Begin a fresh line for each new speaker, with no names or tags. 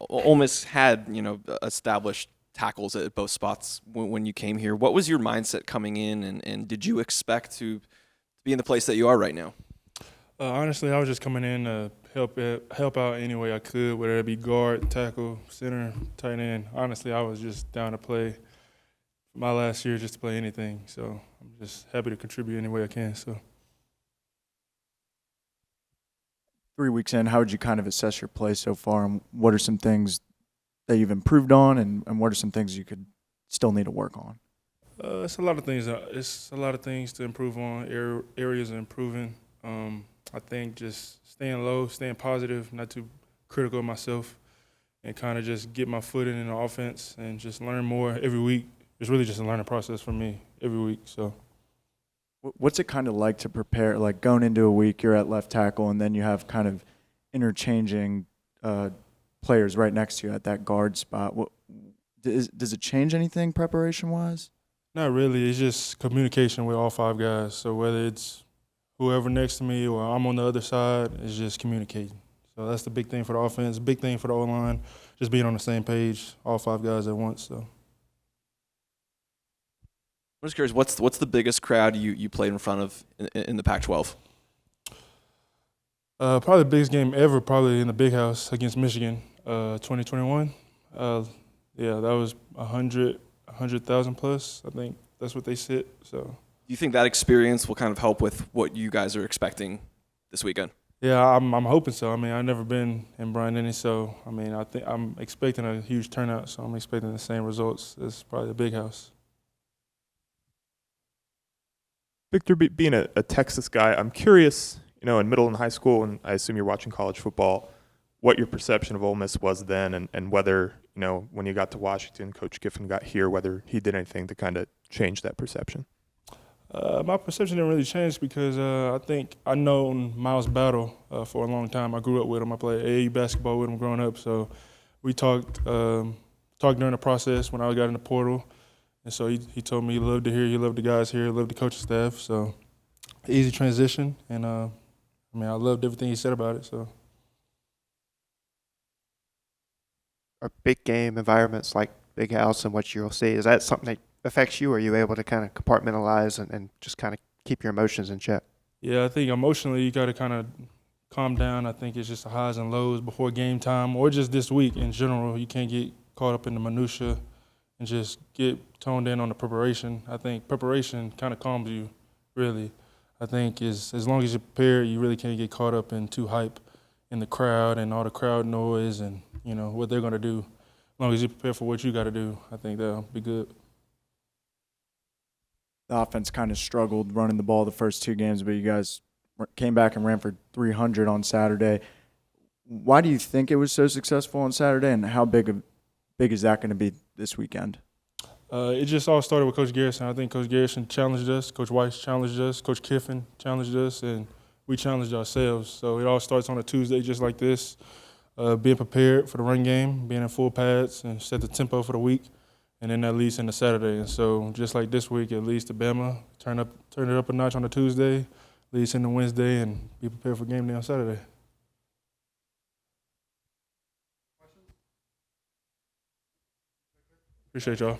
Ole Miss had, established tackles at both spots when you came here. What was your mindset coming in, and did you expect to be in the place that you are right now?
Honestly, I was just coming in to help out any way I could, whether it be guard, tackle, center, tight end. Honestly, I was just down to play my last year, just to play anything. So I'm just happy to contribute any way I can. So
3 weeks in, how would you kind of assess your play so far, and what are some things that you've improved on, and what are some things you could still need to work on?
it's a lot of things. It's a lot of things to improve on. Areas of improving. I think just staying low, staying positive, not too critical of myself, and kind of just get my foot in the offense and just learn more every week. It's really just a learning process for me every week. So.
What's it kind of like to prepare, like going into a week, you're at left tackle, and then you have kind of interchanging players right next to you at that guard spot? Does it change anything preparation-wise?
Not really. It's just communication with all five guys. So whether it's whoever next to me or I'm on the other side, it's just communicating. So that's the big thing for the offense, big thing for the O-line, just being on the same page, all five guys at once. So.
I'm just curious, what's the biggest crowd you played in front of in the Pac-12?
Probably the biggest game ever, probably in the Big House against Michigan, 2021. Yeah, that was 100,000 plus. I think that's what they said. So.
Do you think that experience will kind of help with what you guys are expecting this weekend?
Yeah, I'm hoping so. I mean, I've never been in Bryant, so I mean, I think I'm expecting a huge turnout. So I'm expecting the same results as probably the Big House.
Victor, being a Texas guy, I'm curious, in middle and high school, and I assume you're watching college football, what your perception of Ole Miss was then, and whether, when you got to Washington, Coach Kiffin got here, whether he did anything to kind of change that perception.
My perception didn't really change because I think I known Miles Battle for a long time. I grew up with him. I played AAU basketball with him growing up, so we talked during the process when I got in the portal. And so he told me he loved to hear, he loved the guys here, he loved the coaching staff. So easy transition, and I loved everything he said about it. So
Are big game environments like Big House and what you'll see, is that something that affects you? Or are you able to kind of compartmentalize and just kind of keep your emotions in check?
yeah, I think emotionally you got to kind of calm down. I think it's just the highs and lows before game time, or just this week in general. You can't get caught up in the minutia and just get toned in on the preparation. I think preparation kind of calms you, really. I think as long as you're prepared, you really can't get caught up in too hype in the crowd and all the crowd noise and, what they're going to do. As long as you're prepared for what you got to do, I think that'll be good.
The offense kind of struggled running the ball the first two games, but you guys came back and ran for 300 on Saturday. Why do you think it was so successful on Saturday, and how big is that going to be this weekend?
It just all started with Coach Garrison. I think Coach Garrison challenged us, Coach Weiss challenged us, Coach Kiffin challenged us, and we challenged ourselves. So it all starts on a Tuesday just like this, being prepared for the run game, being in full pads, and set the tempo for the week, and then that leads into Saturday. And so just like this week, it leads to Bama, turn it up a notch on a Tuesday, leads into Wednesday, and be prepared for game day on Saturday. Appreciate y'all.